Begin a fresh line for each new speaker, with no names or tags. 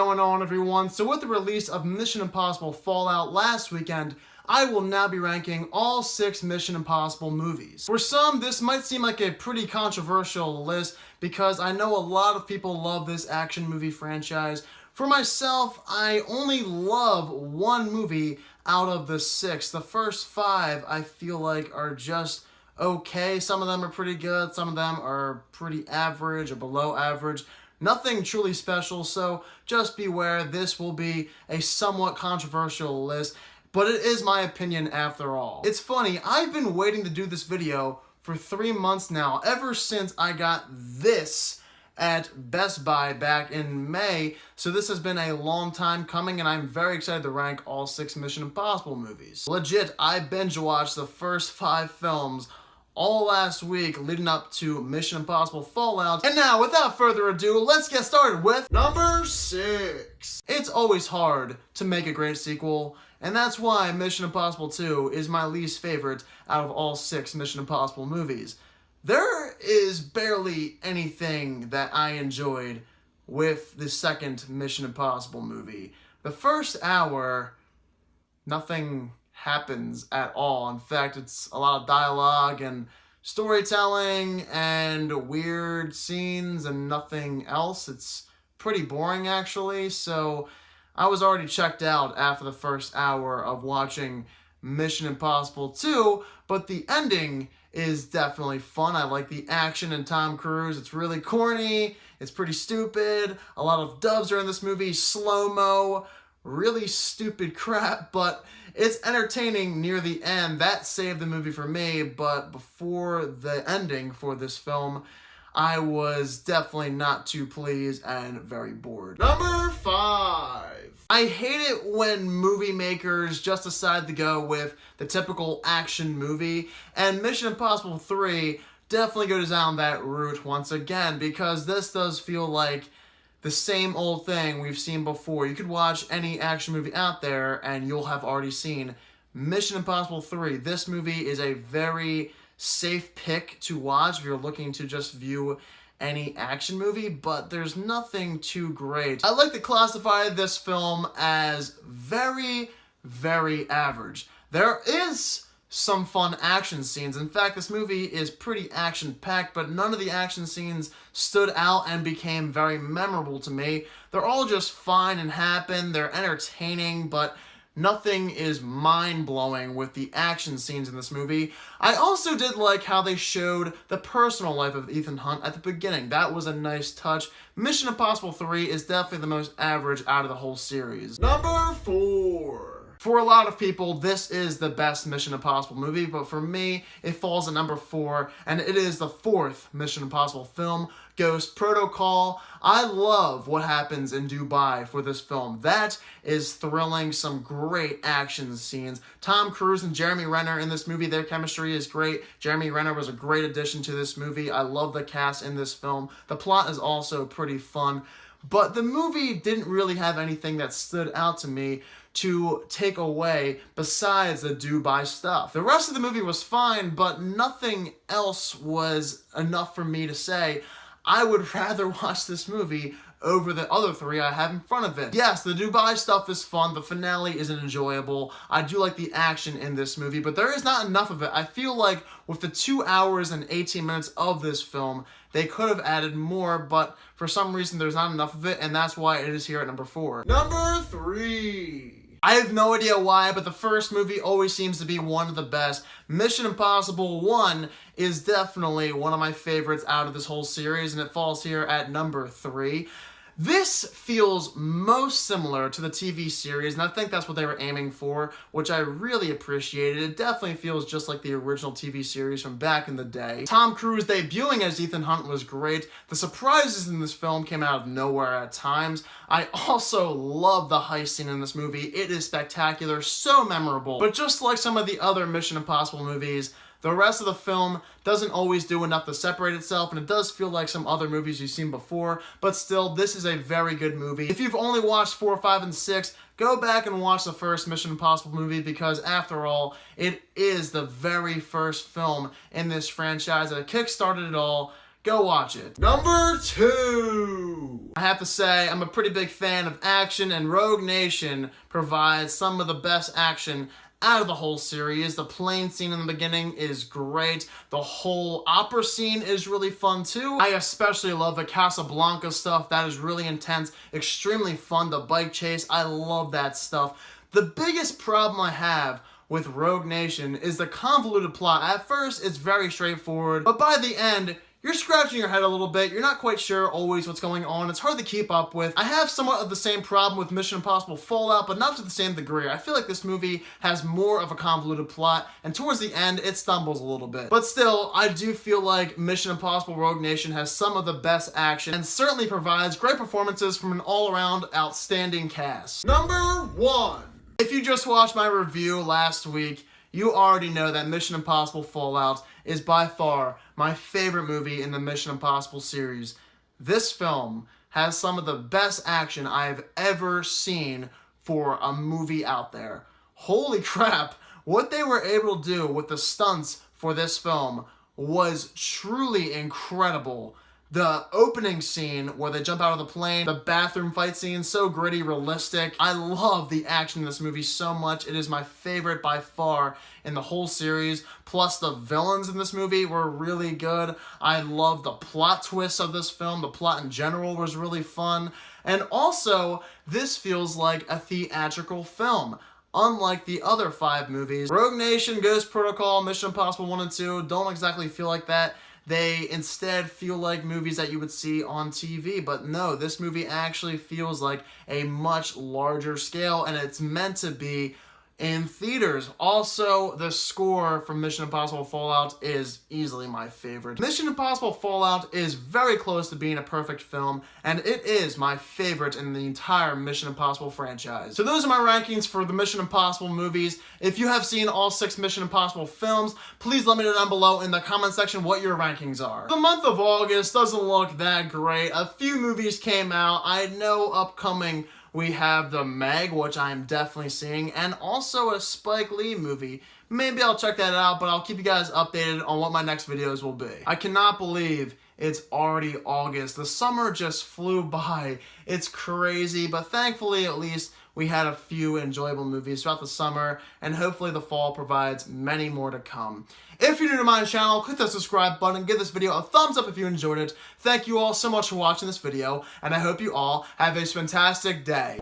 going on, everyone? So with the release of Mission Impossible Fallout last weekend, I will now be ranking all 6 Mission Impossible movies. For some, this might seem like a pretty controversial list because I know a lot of people love this action movie franchise. For myself, I only love one movie out of the 6. The first 5 I feel like are just okay. Some of them are pretty good, some of them are pretty average or below average. Nothing truly special, so just beware, this will be a somewhat controversial list, but it is my opinion after all. It's funny, I've been waiting to do this video for 3 months now, ever since I got this at Best Buy back in May, so this has been a long time coming, and I'm very excited to rank all 6 Mission Impossible movies. Legit, I binge watched the first 5 films all last week leading up to Mission Impossible Fallout. And now, without further ado, let's get started with number 6. It's always hard to make a great sequel, and that's why Mission Impossible 2 is my least favorite out of all 6 Mission Impossible movies. There is barely anything that I enjoyed with the second Mission Impossible movie. The first hour, nothing happens at all. In fact, it's a lot of dialogue and storytelling and weird scenes and nothing else. It's pretty boring, actually, so I was already checked out after the first hour of watching Mission Impossible 2, but the ending is definitely fun. I like the action and Tom Cruise. It's really corny, it's pretty stupid, a lot of doves are in this movie, slow-mo, really stupid crap, but it's entertaining near the end. That saved the movie for me, but before the ending for this film, I was definitely not too pleased and very bored. Number 5. I hate it when movie makers just decide to go with the typical action movie, and Mission Impossible 3 definitely goes down that route once again, because this does feel like the same old thing we've seen before. You could watch any action movie out there and you'll have already seen Mission Impossible 3. This movie is a very safe pick to watch if you're looking to just view any action movie, but there's nothing too great. I like to classify this film as very, very average. There is some fun action scenes. In fact, this movie is pretty action-packed, but none of the action scenes stood out and became very memorable to me. They're all just fine and happen, they're entertaining, but nothing is mind-blowing with the action scenes in this movie. I also did like how they showed the personal life of Ethan Hunt at the beginning. That was a nice touch. Mission Impossible 3 is definitely the most average out of the whole series. Number 4. For a lot of people, this is the best Mission Impossible movie, but for me, it falls at number 4, and it is the 4th Mission Impossible film, Ghost Protocol. I love what happens in Dubai for this film. That is thrilling, some great action scenes. Tom Cruise and Jeremy Renner in this movie, their chemistry is great. Jeremy Renner was a great addition to this movie. I love the cast in this film. The plot is also pretty fun, but the movie didn't really have anything that stood out to me to take away besides the Dubai stuff. The rest of the movie was fine, but nothing else was enough for me to say, I would rather watch this movie over the other 3 I have in front of it. Yes, the Dubai stuff is fun, the finale isn't enjoyable, I do like the action in this movie, but there is not enough of it. I feel like with the 2 hours and 18 minutes of this film, they could have added more, but for some reason there's not enough of it, and that's why it is here at number 4. Number 3. I have no idea why, but the first movie always seems to be one of the best. Mission Impossible 1 is definitely one of my favorites out of this whole series, and it falls here at number 3. This feels most similar to the TV series, and I think that's what they were aiming for, which I really appreciated. It definitely feels just like the original TV series from back in the day. Tom Cruise debuting as Ethan Hunt was great. The surprises in this film came out of nowhere at times. I also love the heist scene in this movie. It is spectacular, so memorable. But just like some of the other Mission Impossible movies, the rest of the film doesn't always do enough to separate itself, and it does feel like some other movies you've seen before, but still, this is a very good movie. If you've only watched 4, 5, and 6, go back and watch the first Mission Impossible movie, because after all, it is the very first film in this franchise that kickstarted it all. Go watch it. Number 2. I have to say, I'm a pretty big fan of action, and Rogue Nation provides some of the best action out of the whole series. The plane scene in the beginning is great. The whole opera scene is really fun too. I especially love the Casablanca stuff. That is really intense, extremely fun. The bike chase, I love that stuff. The biggest problem I have with Rogue Nation is the convoluted plot. At first, it's very straightforward, but by the end, you're scratching your head a little bit. You're not quite sure always what's going on. It's hard to keep up with. I have somewhat of the same problem with Mission Impossible Fallout, but not to the same degree. I feel like this movie has more of a convoluted plot, and towards the end, it stumbles a little bit. But still, I do feel like Mission Impossible Rogue Nation has some of the best action, and certainly provides great performances from an all-around outstanding cast. Number 1. If you just watched my review last week, you already know that Mission Impossible Fallout is by far my favorite movie in the Mission Impossible series. This film has some of the best action I've ever seen for a movie out there. Holy crap, what they were able to do with the stunts for this film was truly incredible. The opening scene where they jump out of the plane, the bathroom fight scene, so gritty, realistic. I love the action in this movie so much. It is my favorite by far in the whole series. Plus the villains in this movie were really good. I love the plot twists of this film. The plot in general was really fun. And also, this feels like a theatrical film. Unlike the other 5 movies, Rogue Nation, Ghost Protocol, Mission Impossible 1 and 2 don't exactly feel like that. They instead feel like movies that you would see on TV. But no, this movie actually feels like a much larger scale, and it's meant to be in theaters. Also, the score from Mission Impossible Fallout is easily my favorite. Mission Impossible Fallout is very close to being a perfect film, and it is my favorite in the entire Mission Impossible franchise. So those are my rankings for the Mission Impossible movies. If you have seen all 6 Mission Impossible films, please let me know down below in the comment section what your rankings are. The month of August doesn't look that great. A few movies came out. I know upcoming we have The Meg, which I'm definitely seeing, and also a Spike Lee movie. Maybe I'll check that out, but I'll keep you guys updated on what my next videos will be. I cannot believe it's already August. The summer just flew by. It's crazy, but thankfully at least we had a few enjoyable movies throughout the summer, and hopefully the fall provides many more to come. If you're new to my channel, click the subscribe button, give this video a thumbs up if you enjoyed it. Thank you all so much for watching this video, and I hope you all have a fantastic day.